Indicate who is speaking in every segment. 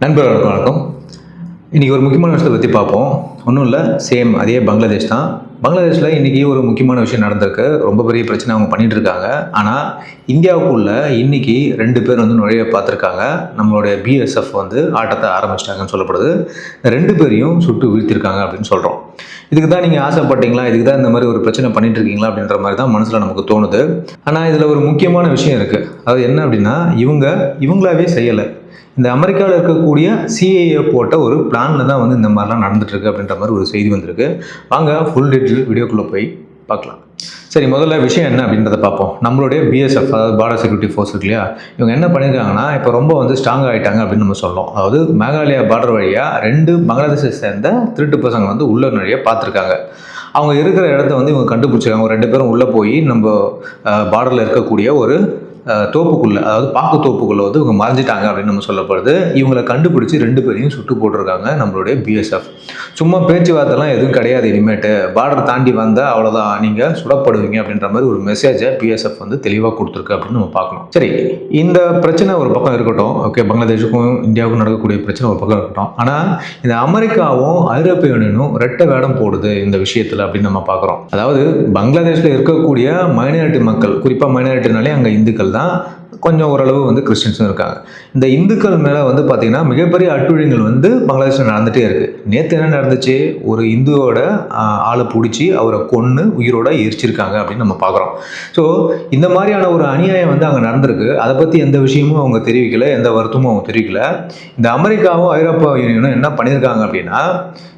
Speaker 1: நண்பர்களுக்கு வணக்கம். இன்றைக்கி ஒரு முக்கியமான விஷயத்தை பற்றி பார்ப்போம். ஒன்றும் இல்லை, சேம் அதே பங்களாதேஷ் தான். பங்களாதேஷில் இன்றைக்கி ஒரு முக்கியமான விஷயம் நடந்திருக்கு. ரொம்ப பெரிய பிரச்சனை அவங்க பண்ணிகிட்டு இருக்காங்க. ஆனால் இந்தியாவுக்குள்ள இன்றைக்கி 2 பேர் வந்து நுழைய பார்த்துருக்காங்க. நம்மளுடைய பிஎஸ்எஃப் வந்து ஆட்டத்தை ஆரம்பிச்சிட்டாங்கன்னு சொல்லப்படுது. 2 பேரையும் சுட்டு வீழ்த்திருக்காங்க அப்படின்னு சொல்கிறோம். இதுக்கு தான் நீங்கள் ஆசைப்பட்டீங்களா, இதுக்கு தான் இந்த மாதிரி ஒரு பிரச்சனை பண்ணிட்டு இருக்கீங்களா அப்படின்ற மாதிரி தான் மனசில் நமக்கு தோணுது. ஆனால் இதில் ஒரு முக்கியமான விஷயம் இருக்குது. அது என்ன அப்படின்னா, இவங்களாவே செய்யலை. இந்த அமெரிக்காவில் இருக்கக்கூடிய சிஏஏ போட்ட ஒரு பிளானில் தான் வந்து இந்த மாதிரிலாம் நடந்துட்டுருக்கு அப்படின்ற மாதிரி ஒரு செய்தி வந்திருக்கு. வாங்க ஃபுல் டீட்டெயில் வீடியோக்குள்ளே போய் பார்க்கலாம். சரி, முதல்ல விஷயம் என்ன அப்படின்றத பார்ப்போம். நம்மளுடைய பிஎஸ்எஃப், அதாவது பார்டர் செக்யூரிட்டி ஃபோர்ஸ் இருக்கு இல்லையா, இவங்க என்ன பண்ணியிருக்காங்கன்னா இப்போ ரொம்ப வந்து ஸ்ட்ராங் ஆகிட்டாங்க அப்படின்னு நம்ம சொல்லலாம். அதாவது மேகாலயா பார்டர் வழியாக 2 பங்களாதேஷை சேர்ந்த திருட்டு பசங்க வந்து உள்ள நுழைய பார்த்துருக்காங்க. அவங்க இருக்கிற இடத்த வந்து இவங்க கண்டுபிடிச்சிருக்காங்க. 2 பேரும் உள்ளே போய் நம்ம பார்டரில் இருக்கக்கூடிய ஒரு தோப்புக்குள்ளே, அதாவது பாக்கு தோப்புக்குள்ளே வந்து இவங்க மறைஞ்சிட்டாங்க அப்படின்னு நம்ம சொல்லப்படுது. இவங்களை கண்டுபிடிச்சி 2 பேரையும் சுட்டு போட்டிருக்காங்க நம்மளுடைய பிஎஸ்எஃப். சும்மா பேச்சுவார்த்தைலாம் எதுவும் கிடையாது. இனிமேட்டு பார்டர் தாண்டி வந்தால் அவ்வளோதான், நீங்கள் சுடப்படுவீங்க அப்படின்ற மாதிரி ஒரு மெசேஜை பிஎஸ்எஃப் வந்து தெளிவாக கொடுத்துருக்கு அப்படின்னு நம்ம பார்க்கணும். சரி, இந்த பிரச்சனை ஒரு பக்கம் இருக்கட்டும். ஓகே, பங்களாதேஷுக்கும் இந்தியாவுக்கும் நடக்கக்கூடிய பிரச்சனை ஒரு பக்கம் இருக்கட்டும். ஆனால் இந்த அமெரிக்காவும் ஐரோப்பிய யூனியனும் ரெட்டை வேடம் போடுது இந்த விஷயத்தில் அப்படின்னு நம்ம பார்க்குறோம். அதாவது பங்களாதேஷில் இருக்கக்கூடிய மைனாரிட்டி மக்கள், குறிப்பாக மைனாரிட்டினாலே அங்கே இந்துக்கள் தான், கொஞ்சம் ஓரளவு வந்து கிறிஸ்டின்ஸும் இருக்காங்க. இந்த இந்துக்கள் மேலே வந்து பார்த்திங்கன்னா மிகப்பெரிய அட்டுழியங்கள் வந்து பங்களாதேஷில் நடந்துகிட்டே இருக்குது. நேற்று என்ன நடந்துச்சு, ஒரு இந்துவோட ஆளை பிடிச்சி அவரை கொன்று உயிரோட எரிச்சிருக்காங்க அப்படின்னு நம்ம பார்க்குறோம். ஸோ இந்த மாதிரியான ஒரு அநியாயம் வந்து அங்கே நடந்திருக்கு. அதை பற்றி எந்த விஷயமும் அவங்க தெரிவிக்கலை, எந்த வருத்தமும் அவங்க தெரிவிக்கலை. இந்த அமெரிக்காவும் ஐரோப்பிய யூனியனும் என்ன பண்ணியிருக்காங்க அப்படின்னா,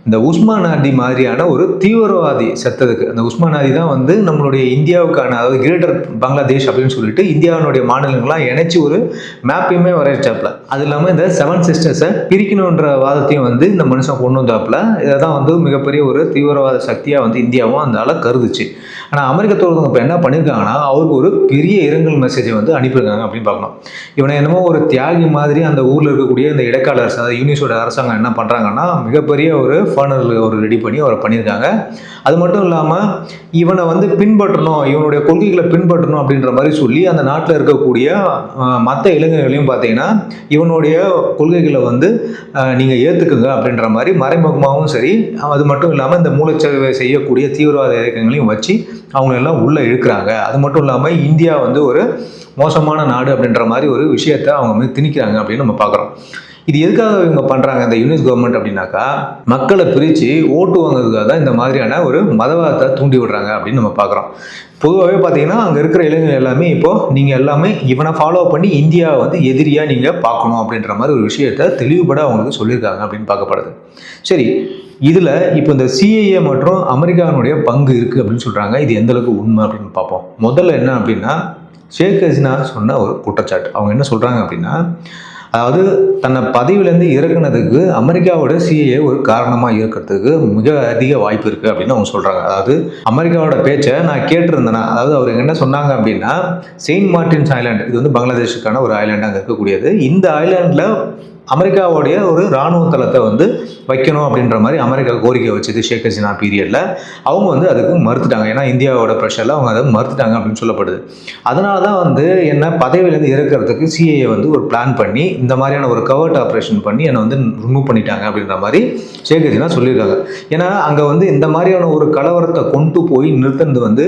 Speaker 1: இந்த உஸ்மான் நாடி மாதிரியான ஒரு தீவிரவாதி செத்ததுக்கு, அந்த உஸ்மான் நாடி தான் வந்து நம்மளுடைய இந்தியாவுக்கான, அதாவது கிரேட்டர் பங்களாதேஷ் அப்படின்னு சொல்லிட்டு இந்தியாவினுடைய மாநிலங்கள்லாம் இணைச்சி ஒரு மேப்பையுமே வரைச்சாப்புல. அது இல்லாமல் இந்த 7 சிஸ்டர்ஸை பிரிக்கணுன்ற வாதத்தையும் வந்து இந்த மனுஷன் கொண்டு வந்தாப்புல. இதை தான் வந்து மிகப்பெரிய ஒரு தீவிரவாத சக்தியாக வந்து இந்தியாவும் அந்த கருதுச்சு. ஆனால் அமெரிக்க தூதரகம் இப்போ என்ன பண்ணியிருக்காங்கன்னா, அவருக்கு ஒரு பெரிய இரங்கல் மெசேஜை வந்து அனுப்பியிருக்காங்க அப்படின்னு பார்க்கணும். இவனை என்னமோ ஒரு தியாகி மாதிரி அந்த ஊரில் இருக்கக்கூடிய இந்த இடைக்கால அரசு, அதாவது யூனிஸோட அரசாங்கம் என்ன பண்ணுறாங்கன்னா, மிகப்பெரிய ஒரு ஃபர்னல் ஒரு ரெடி பண்ணி அவரை பண்ணியிருக்காங்க. அது மட்டும் இல்லாமல் இவனை வந்து பின்பற்றணும், இவனுடைய கொள்கைகளை பின்பற்றணும் அப்படின்ற மாதிரி சொல்லி அந்த நாட்டில் இருக்கக்கூடிய மற்ற இளைஞர்களையும் பார்த்தீங்கன்னா இவனுடைய கொள்கைகளை வந்து நீங்கள் ஏற்றுக்குங்க அப்படின்ற மாதிரி மறைமுகமாகவும் சரி, அது மட்டும் இல்லாமல் இந்த மூளைச்சலவை செய்யக்கூடிய தீவிரவாத இயக்கங்களையும் வச்சு அவங்களெல்லாம் உள்ளே இழுக்கிறாங்க. அது மட்டும் இல்லாமல் இந்தியா வந்து ஒரு மோசமான நாடு அப்படின்ற மாதிரி ஒரு விஷயத்தை அவங்க வந்து திணிக்கிறாங்க அப்படின்னு நம்ம பார்க்குறோம். இது எதுக்காக இவங்க பண்ணுறாங்க இந்த யூனிஸ் கவர்மெண்ட் அப்படின்னாக்கா, மக்களை பிரித்து ஓட்டு வாங்குறதுக்காக தான் இந்த மாதிரியான ஒரு மதவாதத்தை தூண்டி விடுறாங்க அப்படின்னு நம்ம பார்க்குறோம். பொதுவாகவே பார்த்தீங்கன்னா அங்கே இருக்கிற இளைஞர்கள் எல்லாமே இப்போது நீங்கள் எல்லாமே இவனை ஃபாலோ பண்ணி இந்தியாவை வந்து எதிரியாக நீங்கள் பார்க்கணும் அப்படின்ற மாதிரி ஒரு விஷயத்தை தெளிவுபட அவங்களுக்கு சொல்லியிருக்காங்க அப்படின்னு பார்க்கப்படுது. சரி, இதில் இப்போ இந்த சிஏஏ மற்றும் அமெரிக்காவினுடைய பங்கு இருக்குது அப்படின்னு சொல்கிறாங்க. இது எந்தளவுக்கு உண்மை அப்படின்னு பார்ப்போம். முதல்ல என்ன அப்படின்னா, ஷேக் ஹசீனா சொன்ன ஒரு குற்றச்சாட்டு. அவங்க என்ன சொல்கிறாங்க அப்படின்னா, அதாவது தன்னை பதவியிலேருந்து இறக்குனதுக்கு அமெரிக்காவோட சிஏஏ ஒரு காரணமாக இருக்கிறதுக்கு மிக அதிக வாய்ப்பு இருக்குது அப்படின்னு அவங்க சொல்கிறாங்க. அதாவது அமெரிக்காவோட பேச்சை நான் கேட்டிருந்தேன்னா, அதாவது அவர் என்ன சொன்னாங்க அப்படின்னா, செயின்ட் மார்டின்ஸ் ஐலாண்ட், இது வந்து பங்களாதேஷுக்கான ஒரு ஐலாண்டு அங்கே இருக்கக்கூடியது. இந்த ஐலாண்டில் அமெரிக்காவுடைய ஒரு இராணுவ தளத்தை வந்து வைக்கணும் அப்படின்ற மாதிரி அமெரிக்கா கோரிக்கை வச்சது ஷேக் ஹசீனா பீரியடில். அவங்க வந்து அதுக்கு மறுத்துட்டாங்க. ஏன்னா இந்தியாவோட ப்ரெஷரில் அவங்க அதை மறுத்துட்டாங்க அப்படின்னு சொல்லப்படுது. அதனால தான் வந்து என்ன பதவியிலேருந்து இறக்கிறதுக்கு சிஏஏ வந்து ஒரு பிளான் பண்ணி இந்த மாதிரியான ஒரு கவர்ட் ஆப்ரேஷன் பண்ணி என்னை வந்து ரிமூவ் பண்ணிட்டாங்க அப்படின்ற மாதிரி ஷேக் ஹசீனா சொல்லியிருக்காங்க. ஏன்னா அங்கே வந்து இந்த மாதிரியான ஒரு கலவரத்தை கொண்டு போய் நிறுத்தினது வந்து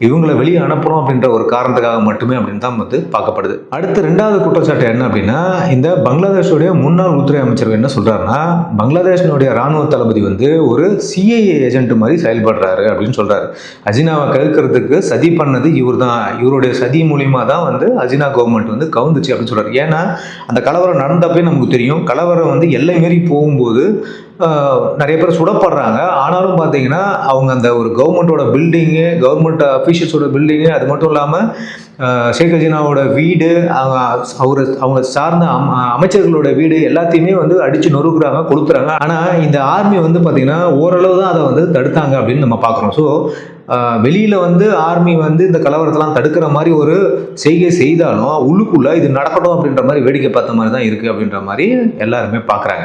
Speaker 1: இவங்களை வெளியே அனுப்பணும் அப்படின்ற ஒரு காரணத்துக்காக மட்டுமே அப்படின்னு தான் வந்து பார்க்கப்படுது. அடுத்து 2வது குற்றச்சாட்டு என்ன அப்படின்னா, இந்த பங்களாதேஷோடைய முன்னாள் உள்துறை அமைச்சர் என்ன சொல்றாருன்னா, பங்களாதேஷனுடைய ராணுவ தளபதி வந்து ஒரு சிஐஏ ஏஜென்ட் மாதிரி செயல்படுறாரு அப்படின்னு சொல்றாரு. ஹசீனாவை கவுக்கிறதுக்கு சதி பண்ணது இவர் தான், இவருடைய சதி மூலியமா தான் வந்து ஹசீனா கவர்மெண்ட் வந்து கவுந்துச்சு அப்படின்னு சொல்றாரு. ஏன்னா அந்த கலவரம் நடந்தப்பே நமக்கு தெரியும், கலவரம் வந்து எல்லை மீறி போகும்போது நிறைய பேர் சுடப்படுறாங்க. ஆனாலும் பார்த்தீங்கன்னா அவங்க அந்த ஒரு கவர்மெண்ட்டோட பில்டிங்கு, கவர்மெண்ட் அஃபீஷியல்ஸோட பில்டிங்கு, அது மட்டும் இல்லாமல் ஷேக் ஹசீனாவோட வீடு, அவங்க சார்ந்த அமைச்சர்களோட வீடு எல்லாத்தையுமே வந்து அடித்து நொறுக்குறாங்க, கொளுத்துறாங்க. ஆனால் இந்த ஆர்மி வந்து பார்த்திங்கன்னா ஓரளவு தான் அதை வந்து தடுத்தாங்க அப்படின்னு நம்ம பார்க்குறோம். ஸோ வெளியில் வந்து ஆர்மி வந்து இந்த கலவரத்தெல்லாம் தடுக்கிற மாதிரி ஒரு செய்கை செய்தாலும் உள்ளுக்குள்ளே இது நடக்கணும் அப்படின்ற மாதிரி வேடிக்கை பார்த்த மாதிரி தான் இருக்குது அப்படின்ற மாதிரி எல்லாருமே பார்க்குறாங்க.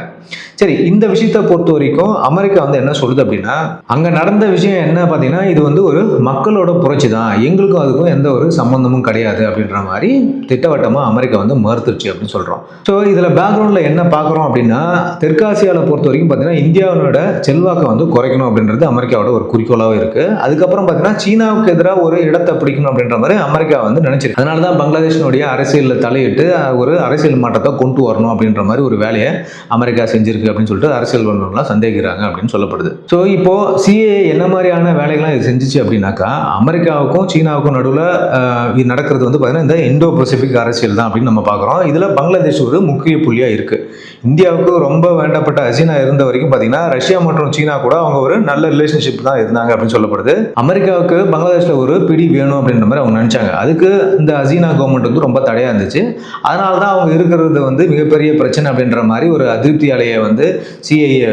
Speaker 1: சரி, இந்த விஷயத்தை பொறுத்த வரைக்கும் அமெரிக்கா வந்து என்ன சொல்லுது அப்படின்னா, அங்கே நடந்த விஷயம் என்ன பார்த்தீங்கன்னா, இது வந்து ஒரு மக்களோட புரட்சி தான், எங்களுக்கும் அதுக்கும் எந்த ஒரு சம்பந்தமும் கிடையாது அப்படின்ற மாதிரி திட்டவட்டமாக அமெரிக்கா வந்து மறுத்துருச்சு அப்படின்னு சொல்கிறோம். ஸோ இதில் பேக்ரவுண்டில் என்ன பார்க்குறோம் அப்படின்னா, தெற்காசியாவில் பொறுத்த வரைக்கும் பார்த்தீங்கன்னா இந்தியாவோட செல்வாக்கை வந்து குறைக்கணும் அப்படின்றது அமெரிக்காவோட ஒரு குறிக்கோளாகவும் இருக்குது. அதுக்கப்புறம் பார்த்தீங்கன்னா சீனாவுக்கு எதிராக ஒரு இடத்தை பிடிக்கணும் அப்படின்ற மாதிரி அமெரிக்கா வந்து நினைச்சிருக்கு. அதனால தான் பங்களாதேஷனுடைய அரசியலில் தலையிட்டு ஒரு அரசியல் மாற்றத்தை கொண்டு வரணும் அப்படின்ற மாதிரி ஒரு வேலையை அமெரிக்கா செஞ்சிருக்கு அப்படின்னு சொல்லிட்டு அரசியல் வல்லுநர்கள்லாம் சந்தேகிக்கிறாங்க அப்படின்னு சொல்லப்படுது. ஸோ இப்போ சிஏஏ என்ன மாதிரியான வேலைகள்லாம் இது செஞ்சிச்சு அப்படின்னாக்கா, அமெரிக்காவுக்கும் சீனாவுக்கும் நடுவில் இது நடக்கிறது வந்து பார்த்தீங்கன்னா இந்த இந்தோ பசிபிக் அரசியல் தான் அப்படின்னு நம்ம பார்க்குறோம். இதில் பங்களாதேஷ் ஒரு முக்கிய புள்ளியாக இருக்குது. இந்தியாவுக்கு ரொம்ப வேண்டப்பட்ட ஹசீனா இருந்த வரைக்கும் பார்த்தீங்கன்னா ரஷ்யா மற்றும் சீனா கூட அவங்க ஒரு நல்ல ரிலேஷன்ஷிப் தான் இருந்தாங்க அப்படின்னு சொல்லப்படுது. அமெரிக்காவுக்கு பங்களாதேஷில் ஒரு பிடி வேணும் அப்படின்ற மாதிரி அவங்க நினச்சாங்க. அதுக்கு இந்த ஹசீனா கவர்மெண்ட் வந்து ரொம்ப தடையாக இருந்துச்சு. அதனால தான் அவங்க இருக்கிறது வந்து மிகப்பெரிய பிரச்சனை அப்படின்ற மாதிரி ஒரு அதிருப்தி அலையை வந்து சிஐஏ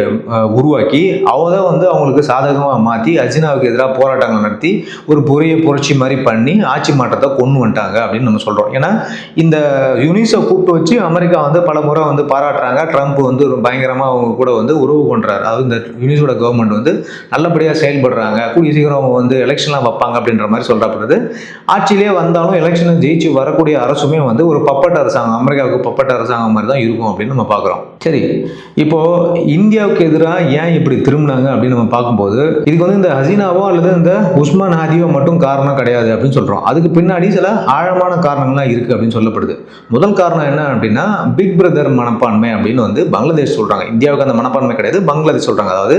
Speaker 1: உருவாக்கி அவங்க தான் வந்து அவங்களுக்கு சாதகமாக மாற்றி ஹசீனாவுக்கு எதிராக போராட்டங்கள் நடத்தி ஒரு பெரிய புரட்சி மாதிரி பண்ணி ஆட்சி மாற்றத்தை கொண்டு வந்துட்டாங்க அப்படின்னு நம்ம சொல்கிறோம். ஏன்னா இந்த யூனிஸை கூப்பிட்டு வச்சு அமெரிக்கா வந்து பல முறை வந்து பாராட்டுறாங்க. ட்ரம்ப் வந்து பயங்கரமாக அவங்க கூட வந்து உறவு கொண்டாரு. அதாவது இந்த யூனிஸோட கவர்மெண்ட் வந்து நல்லபடியாக செயல்படுறாங்க, கூடிய சீக்கிரம் அவங்க வந்து எலெக்ஷன்லாம் வைப்பாங்க அப்படின்ற மாதிரி சொல்லப்படுது. ஆட்சியிலே வந்தாலும் எலெக்ஷனை ஜெயிச்சு வரக்கூடிய அரசுமே வந்து ஒரு பப்பட்ட அரசாங்கம், அமெரிக்காவுக்கு பப்பட்ட அரசாங்கம் மாதிரி தான் இருக்கும் அப்படின்னு நம்ம பார்க்குறோம். சரி, இப்போ இந்தியாவுக்கு எதிராக ஏன் இப்படி திரும்பினாங்க அப்படின்னு நம்ம பார்க்கும்போது இதுக்கு வந்து இந்த ஹசீனாவோ அல்லது இந்த உஸ்மான் ஹாதியோ மட்டும் காரணம் கிடையாது அப்படின்னு சொல்கிறோம். அதுக்கு பின்னாடி சில ஆழமான காரணங்கள்லாம் இருக்குது அப்படின்னு சொல்லப்படுது. முதல் காரணம் என்ன அப்படின்னா பிக் பிரதர் மனப்பான்மை அப்படின்னு வந்து பங்களாதேஷ் சொல்கிறாங்க. இந்தியாவுக்கு அந்த மனப்பான்மை கிடையாது, பங்களாதேஷ் சொல்கிறாங்க. அதாவது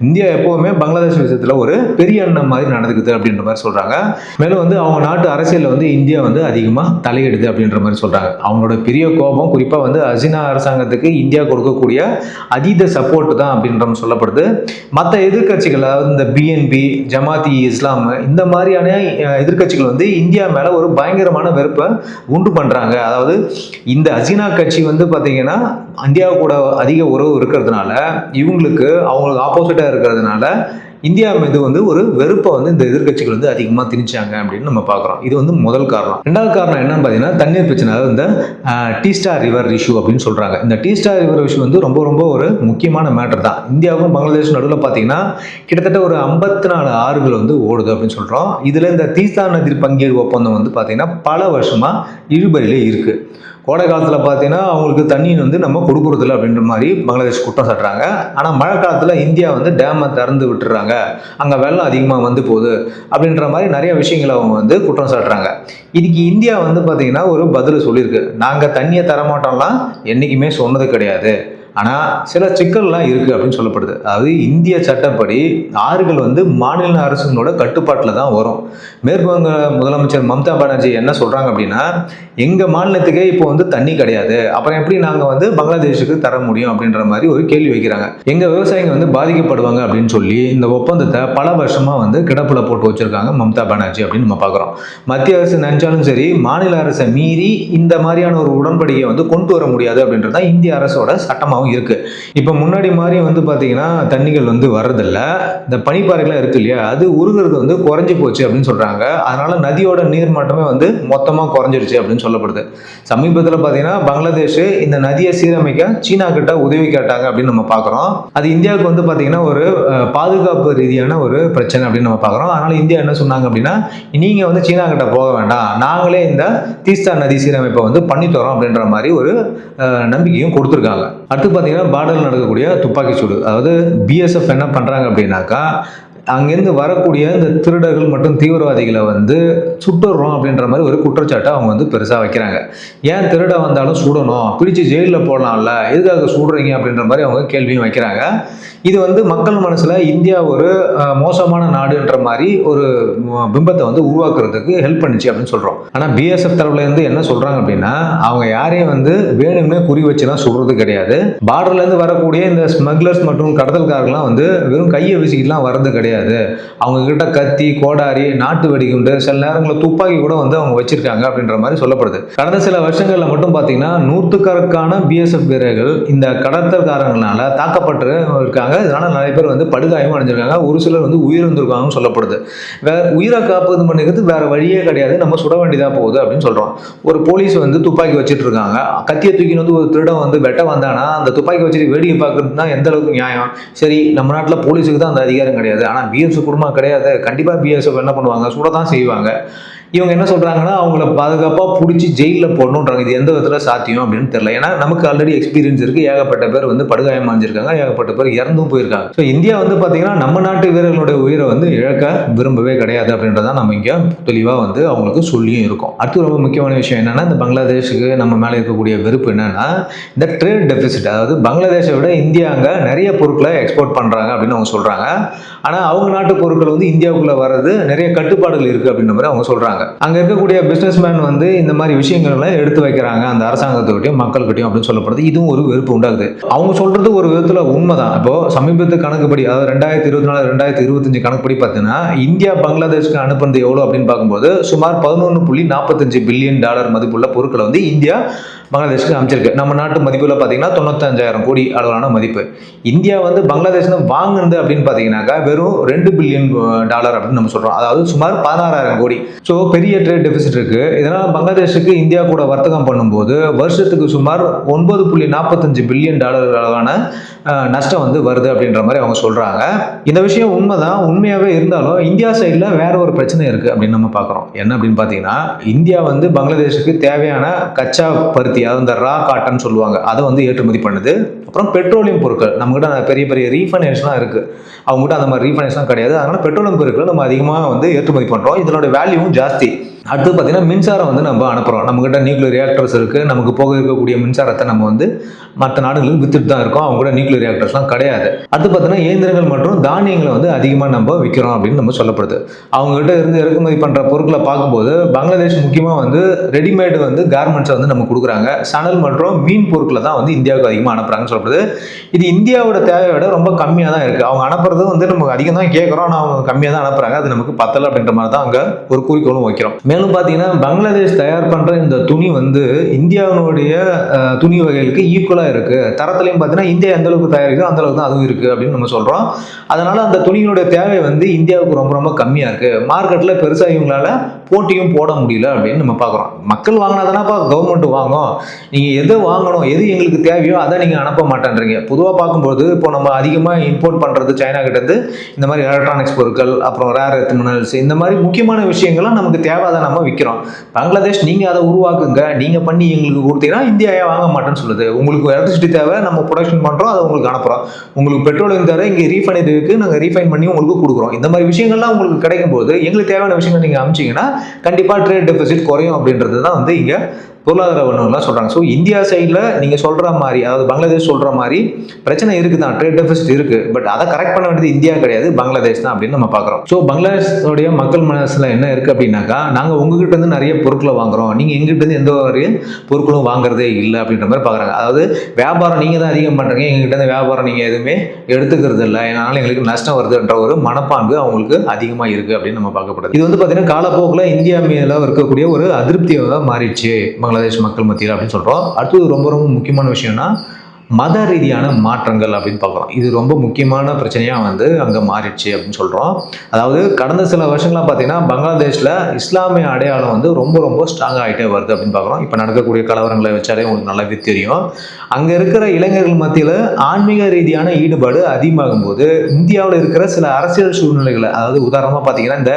Speaker 1: இந்தியா எப்போவுமே பங்களாதேஷ் விஷயத்தில் ஒரு பெரிய அண்ணன் மாதிரி நடந்துக்குது அப்படின்ற மாதிரி சொல்கிறாங்க. மேலும் வந்து அவங்க நாட்டு அரசியலில் வந்து இந்தியா வந்து அதிகமாக தலையிடுது அப்படின்ற மாதிரி சொல்கிறாங்க. அவங்களோட பெரிய கோபம் குறிப்பாக வந்து ஹசீனா அரசாங்கத்துக்கு இந்தியா கொடுக்கக்கூடிய அதீத சப்போர்ட் தான் அப்படின்ற சொல்லப்படுது. மற்ற எதிர்கட்சிகள், அதாவது இந்த பிஎன்பி, ஜமாத்தி இஸ்லாம், இந்த மாதிரியான எதிர்கட்சிகள் வந்து இந்தியா மேலே ஒரு பயங்கரமான வெறுப்பை உண்டு பண்ணுறாங்க. அதாவது இந்த ஹசீனா கட்சி வந்து பார்த்தீங்கன்னா இந்தியாவு கூட அதிக உறவு இருக்கிறதுனால, இவங்களுக்கு அவங்களுக்கு ஆப்போசிட்டாக இருக்கிறதுனால இந்தியா மீது வந்து ஒரு வெறுப்பை வந்து இந்த எதிர்கட்சிகள் வந்து அதிகமாக திணிச்சாங்க அப்படின்னு நம்ம பார்க்குறோம். இது வந்து முதல் காரணம். ரெண்டாவது காரணம் என்னன்னு பார்த்தீங்கன்னா தண்ணீர் பிரச்சனை, அதாவது இந்த டீஸ்டா ரிவர் இஷ்யூ அப்படின்னு சொல்கிறாங்க. இந்த டீஸ்டா ரிவர் இஷ்யூ வந்து ரொம்ப ரொம்ப ஒரு முக்கியமான மேட்டர் தான். இந்தியாவுக்கும் பங்களாதேஷ் நடுவில் பார்த்தீங்கன்னா கிட்டத்தட்ட ஒரு 54 ஆறுகள் வந்து ஓடுது அப்படின்னு சொல்கிறோம். இதில் இந்த தீஸ்தா நதி பங்கீடு ஒப்பந்தம் வந்து பார்த்தீங்கன்னா பல வருஷமாக இழுபறியிலே இருக்குது. கோடை காலத்தில் பார்த்தீங்கன்னா அவங்களுக்கு தண்ணி வந்து நம்ம கொடுக்குறதில்ல அப்படின்ற மாதிரி பங்களாதேஷ் குற்றம் சாட்டுறாங்க. ஆனால் மழை காலத்தில் இந்தியா வந்து டேமை திறந்து விட்டுறாங்க, அங்கே வெள்ளம் அதிகமாக வந்து போகுது அப்படின்ற மாதிரி நிறைய விஷயங்களை அவங்க வந்து குற்றம் சாட்டுறாங்க. இதுக்கு இந்தியா வந்து பார்த்தீங்கன்னா ஒரு பதில் சொல்லியிருக்கு. நாங்கள் தண்ணியை தரமாட்டோம்லாம் என்றைக்குமே சொன்னது கிடையாது, ஆனால் சில சிக்கல்லாம் இருக்குது அப்படின்னு சொல்லப்படுது. அதாவது இந்திய சட்டப்படி ஆறுகள் வந்து மாநில அரசுகளோட கட்டுப்பாட்டில் தான் வரும். மேற்கு வங்க முதலமைச்சர் மம்தா பானர்ஜி என்ன சொல்கிறாங்க அப்படின்னா, எங்கள் மாநிலத்துக்கே இப்போ வந்து தண்ணி கிடையாது, அப்புறம் எப்படி நாங்கள் வந்து பங்களாதேஷுக்கு தர முடியும் அப்படின்ற மாதிரி ஒரு கேள்வி வைக்கிறாங்க. எங்கள் விவசாயிகள் வந்து பாதிக்கப்படுவாங்க அப்படின்னு சொல்லி இந்த ஒப்பந்தத்தை பல வருஷமாக வந்து கிடப்பில் போட்டு வச்சுருக்காங்க மம்தா பானர்ஜி அப்படின்னு நம்ம பார்க்குறோம். மத்திய அரசு நினைச்சாலும் சரி, மாநில அரசை மீறி இந்த மாதிரியான ஒரு உடன்படிக்கையை வந்து கொண்டு வர முடியாது அப்படின்றது தான் இந்திய அரசோட சட்டமாகவும் இருக்கு. இப்போ முன்னாடி மாதிரி வந்து பார்த்தீங்கன்னா தண்ணிகள் வந்து வர்றதில்ல, இந்த பனிப்பாறைகள்லாம் இருக்கு இல்லையா, அது உருகிறது வந்து குறைஞ்சி போச்சு அப்படின்னு சொல்றாங்க. அதனால நதியோட நீர் மட்டமே வந்து மொத்தமாக குறைஞ்சிருச்சு அப்படின்னு சொல்லப்படுது. சமீபத்தில் பார்த்தீங்கன்னா பங்களாதேஷ் இந்த நதியை சீரமைக்க சீனா கிட்ட உதவி கேட்டாங்க அப்படின்னு நம்ம பார்க்குறோம். அது இந்தியாவுக்கு வந்து பார்த்தீங்கன்னா ஒரு பாதுகாப்பு ரீதியான ஒரு பிரச்சனை அப்படின்னு நம்ம பார்க்குறோம். அதனால இந்தியா என்ன சொன்னாங்க அப்படின்னா, நீங்க வந்து சீனா கிட்ட போக வேண்டாம், நாங்களே இந்த தீஸ்தா நதி சீரமைப்பை வந்து பண்ணித்தரோம் அப்படின்ற மாதிரி ஒரு நம்பிக்கையும் கொடுத்துருக்காங்க. அடுத்து பார்த்தீங்கன்னா பார்டரில் நடக்கக்கூடிய துப்பாக்கி சூடு, அதாவது பிஎஸ்எஃப் என்ன பண்ணுறாங்க அப்படின்னாக்கா, அங்கேருந்து வரக்கூடிய இந்த திருடர்கள் மற்றும் தீவிரவாதிகளை வந்து சுட்டுறோம் அப்படின்ற மாதிரி ஒரு குற்றச்சாட்டை அவங்க வந்து பெருசாக வைக்கிறாங்க. ஏன் திருட வந்தாலும் சுடணும், பிடிச்சி ஜெயிலில் போடலாம்ல, எதுக்காக சுடுறீங்க அப்படின்ற மாதிரி அவங்க கேள்வியும் வைக்கிறாங்க. இது வந்து மக்கள் மனசில் இந்தியா ஒரு மோசமான நாடுன்ற மாதிரி ஒரு பிம்பத்தை வந்து உருவாக்குறதுக்கு ஹெல்ப் பண்ணிச்சு அப்படின்னு சொல்கிறோம். ஆனால் பிஎஸ்எஃப் தரப்புலேருந்து என்ன சொல்கிறாங்க அப்படின்னா, அவங்க யாரையும் வந்து வேணும்னே குறி வச்சுலாம் சுடுறது கிடையாது. பார்டர்லேருந்து வரக்கூடிய இந்த ஸ்மக்லர்ஸ் மற்றும் கடத்தல்காரர்கள்லாம் வந்து வெறும் கையை வீசிக்கிட்டுலாம் வர்றது கிடையாது. கிடையாது. அவங்க கிட்ட கத்தி, கோடாரி, நாட்டு வெடிகுண்டு, சில நேரங்களில் துப்பாக்கி கூட வந்து அவங்க வச்சிருக்காங்க அப்படின்ற மாதிரி சொல்லப்படுது. கடந்த சில வருஷங்களில் மட்டும் பார்த்தீங்கன்னா நூற்றுக்கணக்கான பிஎஸ்எஃப் வீரர்கள் இந்த கடத்தல்காரங்களால தாக்கப்பட்டு இருக்காங்க. இதனால நிறைய பேர் வந்து படுகாயமும் அடைஞ்சிருக்காங்க. ஒரு சிலர் வந்து உயிரிழந்திருக்காங்கன்னு சொல்லப்படுது. உயிரை காப்பது பண்ணிக்கிறது வேற வழியே கிடையாது, நம்ம சுட வேண்டியதா போகுது அப்படின்னு சொல்றோம். ஒரு போலீஸ் வந்து துப்பாக்கி வச்சுட்டு இருக்காங்க, கத்தியை தூக்கின்னு வந்து ஒரு திருடன் வந்து வெட்ட வந்தானா அந்த துப்பாக்கி வச்சுட்டு வேடிக்கை பார்க்கறதுனா எந்த அளவுக்கு நியாயம்? சரி, நம்ம நாட்டில் போலீஸுக்கு தான் அந்த அதிகாரம் கிடையாது, ஆனால் பிஎஸ்எஃப் குடும்பம் கிடையாது. கண்டிப்பாக பிஎஸ்எஃப் என்ன பண்ணுவாங்க, சுட தான் செய்வாங்க. இவங்க என்ன சொல்றாங்கன்னா அவங்கள பாதுகாப்பாக பிடிச்சி ஜெயிலில் போடணுன்றாங்க. இது எந்த விதத்தில் சாத்தியம் அப்படின்னு தெரியல. ஏன்னா நமக்கு ஆல்ரெடி எக்ஸ்பீரியன்ஸ் இருக்கு. ஏகப்பட்ட பேர் வந்து படுகாயம் அடைஞ்சிருக்காங்க, ஏகப்பட்ட பேர் இறந்தும் போயிருக்காங்க. ஸோ இந்தியா வந்து பார்த்தீங்கன்னா நம்ம நாட்டு வீரர்களுடைய உயிரை வந்து இழக்க விரும்பவே கிடையாது அப்படின்றத நம்ம இங்கே தெளிவாக வந்து அவங்களுக்கு சொல்லியும் இருக்கோம். அடுத்து ரொம்ப முக்கியமான விஷயம் என்னன்னா, இந்த பங்களாதேஷுக்கு நம்ம மேலே இருக்கக்கூடிய வெறுப்பு என்னன்னா, இந்த ட்ரேட் டெபிசிட். அதாவது பங்களாதேஷை விட இந்தியா அங்கே நிறைய பொருட்களை எக்ஸ்போர்ட் பண்ணுறாங்க அப்படின்னு அவங்க சொல்றாங்க. ஆனால் அவங்க நாட்டு பொருட்கள் வந்து இந்தியாவுக்குள்ள வர்றது நிறைய கட்டுப்பாடுகள் இருக்கு அப்படின்ற மாதிரி அவங்க சொல்றாங்க. அங்க இருக்கக்கூடிய பிசினஸ்மேன் வந்து இந்த மாதிரி விஷயங்களை எடுத்து வைக்கிறாங்க அந்த அரசாங்கத்துக்கிட்டையும் மக்கள்கிட்டையும் அப்படின்னு சொல்லப்படுது. இதுவும் ஒரு வெறுப்பு உண்டாகுது. அவங்க சொல்றது ஒரு விதத்துல உண்மைதான். இப்போ சமீபத்து கணக்குப்படி, அதாவது 2024 2025 கணக்குப்படி பார்த்தீங்கன்னா இந்தியா பங்களாதேஷ்க்கு அனுப்புறது எவ்வளவு அப்படின்னு பார்க்கும்போது சுமார் $11.45 பில்லியன் மதிப்புள்ள பொருட்களை வந்து இந்தியா பங்களாதேஷ்க்கு அமைச்சிருக்கு. நம்ம நாட்டு மதிப்புல பார்த்தீங்கன்னா 95,000 கோடி அளவிலான மதிப்பு. இந்தியா வந்து பங்களாதேஷ் வாங்குனது அப்படின்னு பார்த்தீங்கன்னாக்கா வெறும் $2 பில்லியன் அப்படின்னு நம்ம சொல்றோம். அதாவது சுமார் 16,000 கோடி. ஸோ பெரிய ட்ரேட் டெபிசிட் இருக்கு. இதனால் பங்களாதேஷுக்கு இந்தியா கூட வர்த்தகம் பண்ணும்போது வருஷத்துக்கு சுமார் $9.45 பில்லியன் அளவான நஷ்டம் வந்து வருது அப்படின்ற மாதிரி அவங்க சொல்றாங்க. இந்த விஷயம் உண்மைதான். உண்மையாவே இருந்தாலும் இந்தியா சைட்ல வேற ஒரு பிரச்சனை இருக்கு அப்படின்னு நம்ம பார்க்குறோம். என்ன அப்படின்னு பார்த்தீங்கன்னா, இந்தியா வந்து பங்களாதேஷுக்கு தேவையான கச்சா பருத்தி, அதாவது இந்த ரா காட்டன் சொல்லுவாங்க, அதை வந்து ஏற்றுமதி பண்ணுது. அப்புறம் பெட்ரோலியம் பொருட்கள், நம்மகிட்ட பெரிய பெரிய ரீஃபைனரிஸ்லாம் இருக்கு, அவங்ககிட்ட அந்த மாதிரி ரீஃபைனரிஸ்லாம் கிடையாது. அதனால பெட்ரோலியம் பொருட்களை நம்ம அதிகமாக வந்து ஏற்றுமதி பண்றோம். இதனோட வேல்யூவும் ஜாஸ்தி. அடுத்து பார்த்தீங்கன்னா மின்சாரம் வந்து நம்ம அனுப்புகிறோம். நம்மகிட்ட நியூக்ளியர் ரியாக்டர்ஸ் இருக்குது. நமக்கு போக இருக்கக்கூடிய மின்சாரத்தை நம்ம வந்து மற்ற நாடுகளுக்கு வித்துட்டு தான் இருக்கோம். அவங்க கூட நியூக்ளியர் ரியாக்டர்ஸ்லாம் கிடையாது. அடுத்து பார்த்தீங்கன்னா இயந்திரங்கள் மற்றும் தானியங்களை வந்து அதிகமாக நம்ம விற்கிறோம் அப்படின்னு நம்ம சொல்லப்படுது. அவங்ககிட்ட இருந்து இறக்குமதி பண்ணுற பொருட்களை பார்க்கும்போது பங்களாதேஷ் முக்கியமாக வந்து ரெடிமேடு வந்து கார்மெண்ட்ஸை வந்து நம்ம கொடுக்குறாங்க. சணல் மற்றும் மீன் பொருட்களை தான் வந்து இந்தியாவுக்கு அதிகமாக அனுப்புகிறாங்கன்னு சொல்லப்படுது. இது இந்தியாவோட தேவையை விட ரொம்ப கம்மியாக தான் இருக்குது. அவங்க அனுப்புறது வந்து நமக்கு அதிகம் தான் கேட்குறோம், ஆனால் அவங்க கம்மியாக தான் அனுப்புகிறாங்க. அது நமக்கு பத்தலை அப்படின்ற மாதிரி தான் அங்கே ஒரு குறிக்கோளும் வைக்கிறோம். மேலும் பார்த்தீங்கன்னா பங்களாதேஷ் தயார் பண்ற இந்த துணி வந்து இந்தியாவுடைய துணி வகைகளுக்கு ஈக்குவலா இருக்கு. தரத்திலையும் பார்த்தீங்கன்னா இந்தியா எந்த அளவுக்கு தயாரிக்குதோ அந்த அளவுக்கு தான் அதுவும் இருக்கு அப்படின்னு நம்ம சொல்றோம். அதனால அந்த துணிகளுடைய தேவை வந்து இந்தியாவுக்கு ரொம்ப ரொம்ப கம்மியா இருக்கு. மார்க்கெட்ல பெருசா இவங்களால போட்டியும் போட முடியல அப்படின்னு நம்ம பார்க்குறோம். மக்கள் வாங்கினாதானப்பா கவர்மெண்ட் வாங்கும். நீங்க எதை வாங்கணும், எது எங்களுக்கு தேவையோ அதை நீங்க அனுப்ப மாட்டேன்றீங்க. பொதுவாக பார்க்கும்போது இப்போ நம்ம அதிகமாக இம்போர்ட் பண்றது சைனா கிட்ட இருந்து இந்த மாதிரி எலக்ட்ரானிக்ஸ் பொருட்கள், அப்புறம் ரேர் எர்த் மினரல்ஸ், இந்த மாதிரி முக்கியமான விஷயங்கள்லாம் நமக்கு தேவை, அதை நம்ம விற்கிறோம். பங்களாதேஷ் நீங்க அதை உருவாக்குங்க, நீங்க பண்ணி எங்களுக்கு கொடுத்தீங்கன்னா இந்தியா வாங்க மாட்டேன்னு சொல்லுது. உங்களுக்கு எலக்ட்ரிசிட்டி தேவை, நம்ம ப்ரொடக்ஷன் பண்றோம், அதை உங்களுக்கு அனுப்புறோம். உங்களுக்கு பெட்ரோலியம் தேவை, இங்க ரீஃபைனரி இருக்கு, நாங்க ரீஃபைன் பண்ணி உங்களுக்கு கொடுக்குறோம். இந்த மாதிரி விஷயங்கள்லாம் உங்களுக்கு கிடைக்கும் போது எங்களுக்கு தேவையான விஷயங்கள் நீங்க அமைச்சீங்கன்னா கண்டிப்பா ட்ரேட் டெபிசிட் குறையும் அப்படின்றது தான் வந்து இங்க பொருளாதார வல்லுநர்கள்லாம் சொல்றாங்க. ஸோ இந்தியா சைடில் நீங்க சொல்ற மாதிரி, அதாவது பங்களாதேஷ் சொல்ற மாதிரி பிரச்சனை இருக்குதான், ட்ரேட் டெபிசிட் இருக்கு. பட் அதை கரெக்ட் பண்ண வேண்டியது இந்தியா கிடையாது, பங்களாதேஷ் தான் அப்படின்னு நம்ம பார்க்குறோம். ஸோ பங்களாதேஷோடைய மக்கள் மனசுல என்ன இருக்கு அப்படின்னாக்கா, நாங்க உங்ககிட்ட இருந்து நிறைய பொருட்களை வாங்குறோம், நீங்க எங்ககிட்ட இருந்து எந்த ஒரு பொருட்களும் வாங்குறதே இல்லை அப்படின்ற மாதிரி பார்க்குறாங்க. அதாவது வியாபாரம் நீங்க தான் அதிகம் பண்றீங்க, எங்ககிட்ட இருந்து வியாபாரம் நீங்க எதுவுமே எடுத்துக்கிறது இல்லை, அதனால எங்களுக்கு நஷ்டம் வருதுன்ற ஒரு மனப்பான்பு அவங்களுக்கு அதிகமாக இருக்கு அப்படின்னு நம்ம பார்க்கப்படுது. இது வந்து பார்த்தீங்கன்னா காலப்போக்கில் இந்தியா மேல இருக்கக்கூடிய ஒரு அதிருப்தியாக மாறிடுச்சு பங்களாதேஷ் மக்கள் மத்தியில் அப்படின்னு சொல்றோம். அடுத்தது ரொம்ப ரொம்ப முக்கியமான விஷயம்னா மத ரீதியான மாற்றங்கள் அப்படின்னு பார்க்குறோம். இது ரொம்ப முக்கியமான பிரச்சனையாக வந்து அங்கே மாறிடுச்சு அப்படின்னு சொல்கிறோம். அதாவது கடந்த சில வருஷங்களாக பார்த்தீங்கன்னா பங்களாதேஷில் இஸ்லாமிய அடையாளம் வந்து ரொம்ப ரொம்ப ஸ்ட்ராங் ஆகிட்டே வருது அப்படின்னு பார்க்குறோம். இப்போ நடக்கக்கூடிய கலவரங்களை வச்சாலே உங்களுக்கு நல்லாவே தெரியும். அங்கே இருக்கிற இளைஞர்கள் மத்தியில் ஆன்மீக ரீதியான ஈடுபாடு அதிகமாகும் போது இந்தியாவில் இருக்கிற சில அரசியல் சூழ்நிலைகளை, அதாவது உதாரணமாக பார்த்தீங்கன்னா இந்த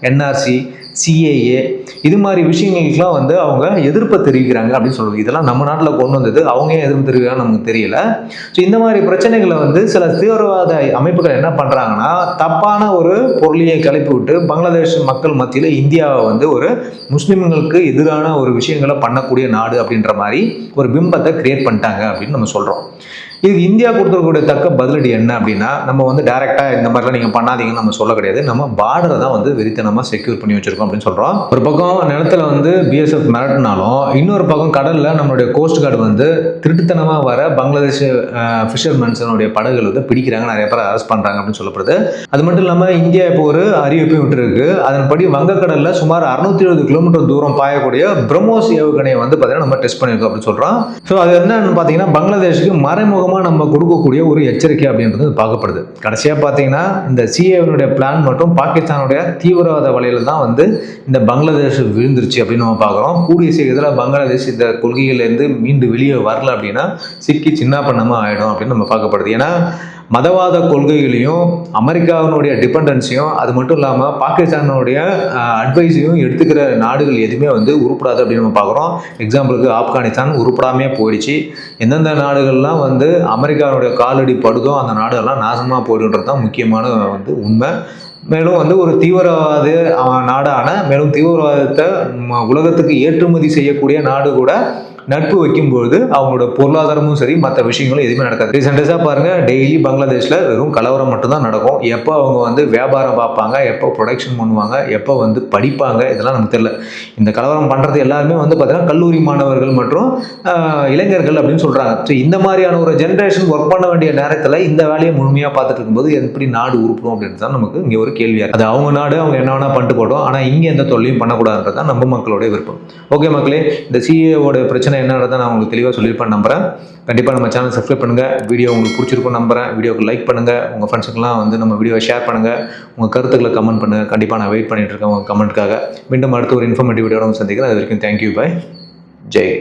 Speaker 1: என்ஆர்சி, சிஏஏ, இது மாதிரி விஷயங்களுக்குலாம் வந்து அவங்க எதிர்ப்பை தெரிவிக்கிறாங்க அப்படின்னு சொல்லுவது. இதெல்லாம் நம்ம நாட்டில் கொண்டு வந்தது, அவங்க ஏன் எதிர்ப்பு தெரிவிக்கிறாங்க நமக்கு தெரியல. ஸோ இந்த மாதிரி பிரச்சனைகளை வந்து சில தீவிரவாத அமைப்புகள் என்ன பண்றாங்கன்னா, தப்பான ஒரு பொருளியை கிளப்பி விட்டு பங்களாதேஷ் மக்கள் மத்தியில் இந்தியாவை வந்து ஒரு முஸ்லிம்களுக்கு எதிரான ஒரு விஷயங்களை பண்ணக்கூடிய நாடு அப்படின்ற மாதிரி ஒரு பிம்பத்தை கிரியேட் பண்ணிட்டாங்க அப்படின்னு நம்ம சொல்றோம். இதுக்கு இந்தியா கொடுத்துருக்கக்கூடிய தக்க பதிலடி என்ன அப்படின்னா, நம்ம வந்து டைரெக்டாக இந்த மாதிரிலாம் நீங்கள் பண்ணாதீங்கன்னு நம்ம சொல்ல கிடையாது. நம்ம பார்டரை தான் வந்து வெறித்தனமாக செக்யூர் பண்ணி வச்சிருக்கோம் அப்படின்னு சொல்கிறோம். ஒரு பக்கம் நிலத்தில் வந்து பிஎஸ்எஃப் மிரட்டினாலும், இன்னொரு பக்கம் கடலில் நம்மளுடைய கோஸ்ட் கார்டு வந்து திருட்டுத்தனமாக வர பங்களாதேஷ் ஃபிஷர்மேன்ஸனுடைய படகுகள் வந்து பிடிக்கிறாங்க, நிறைய பேர் அரெஸ்ட் பண்ணுறாங்க அப்படின்னு சொல்லப்படுது. அது மட்டும் இல்லாமல் இந்தியா இப்போ ஒரு அறிவிப்பையும் விட்டுருக்கு. அதன்படி வங்கக்கடலில் சுமார் 670 கிலோமீட்டர் தூரம் பாயக்கூடிய பிரம்மோஸ் ஏவுகணையை வந்து பார்த்தீங்கன்னா நம்ம டெஸ்ட் பண்ணியிருக்கோம் அப்படின்னு சொல்கிறோம். ஸோ அது என்னன்னு பார்த்தீங்கன்னா, பங்களாதேஷுக்கு மறைமுகமாக நம்ம கொடுக்கக்கூடிய ஒரு எச்சரிக்கை அப்படின்றது பார்க்கப்படுது. கடைசியாக பார்த்தீங்கன்னா, இந்த சிஏனுடைய பிளான் மற்றும் பாகிஸ்தானுடைய தீவிரவாத வலையில தான் வந்து இந்த பங்களாதேஷ் விழுந்துருச்சு அப்படின்னு நம்ம பார்க்குறோம். கூடிய சீக்கிரத்தில் பங்களாதேஷ் இந்த கொள்கையிலேருந்து மீண்டு வெளியே வரல அப்படின்னா சிக்கி சின்ன பண்ணமாக ஆகிடும் அப்படின்னு நம்ம பார்க்கப்படுது. ஏன்னா மதவாத கொள்கைகளையும் அமெரிக்காவினுடைய டிபெண்டன்ஸையும் அது மட்டும் இல்லாமல் பாகிஸ்தானுடைய அட்வைஸையும் எடுத்துக்கிற நாடுகள் எதுவுமே வந்து உருப்படாது அப்படின்னு நம்ம பார்க்குறோம். எக்ஸாம்பிளுக்கு ஆப்கானிஸ்தான் உருப்படாமே போயிடுச்சு. எந்தெந்த நாடுகள்லாம் வந்து அமெரிக்காவுடைய காலடி படுதோ அந்த நாடுகள்லாம் நாசமாக போயிடுன்றது தான் முக்கியமான வந்து உண்மை. மேலும் வந்து ஒரு தீவிரவாத நாடான, மேலும் தீவிரவாதத்தை உலகத்துக்கு ஏற்றுமதி செய்யக்கூடிய நாடு கூட நட்பு வைக்கும்போது அவங்களோட பொருளாதாரமும் சரி மற்ற விஷயங்களும் எதுவுமே நடக்காது. ரீசெண்டாக பாருங்கள், டெய்லி பங்களாதேஷில் வெறும் கலவரம் மட்டும்தான் நடக்கும். எப்போ அவங்க வந்து வியாபாரம் பார்ப்பாங்க, எப்போ ப்ரொடக்ஷன் பண்ணுவாங்க, எப்போ வந்து படிப்பாங்க, இதெல்லாம் நமக்கு தெரியல. இந்த கலவரம் பண்ணுறது எல்லாருமே வந்து பார்த்தீங்கன்னா கல்லூரி மாணவர்கள் மற்றும் இளைஞர்கள் அப்படின்னு சொல்கிறாங்க. ஸோ இந்த மாதிரியான ஒரு ஜென்ரேஷன் ஒர்க் பண்ண வேண்டிய நேரத்தில் இந்த வேலையை முழுமையாக பார்த்துட்டு இருக்கும்போது எப்படி நாடு உருப்படும் அப்படின்றது தான் நமக்கு இங்கே ஒரு கேள்வியாக இருக்குது. அது அவங்க நாடு, அவங்க என்ன வேணால் பண்ணிட்டு போட்டோம். ஆனால் இங்கே எந்த தொல்லையும் பண்ணக்கூடாதுன்றது தான் நம்ம மக்களோட விருப்பம். ஓகே மக்களே, இந்த சிஏவோட பிரச்சனை என்னன்றதை நான் உங்களுக்கு தெளிவாக சொல்லியிருப்பேன் நம்புறேன். கண்டிப்பாக நம்ம சேனல் சப்ஸ்கிரைப் பண்ணுங்கள். வீடியோ உங்களுக்கு பிடிச்சிருக்கும் நம்புறேன். வீடியோக்கு லைக் பண்ணுங்கள். உங்கள் ஃப்ரெண்ட்ஸுக்கெல்லாம் வந்து நம்ம வீடியோவை ஷேர் பண்ணுங்கள். உங்கள் கருத்துக்களை கமெண்ட் பண்ணுங்கள். கண்டிப்பாக நான் வெயிட் பண்ணிட்டு இருக்கேன் உங்கள் கமெண்ட்காக. மீண்டும் அடுத்த ஒரு இன்ஃபர்மேட்டிவ் வீடியோட சந்திக்கிறேன். அது வரைக்கும் தேங்க்யூ, பை, ஜெய்.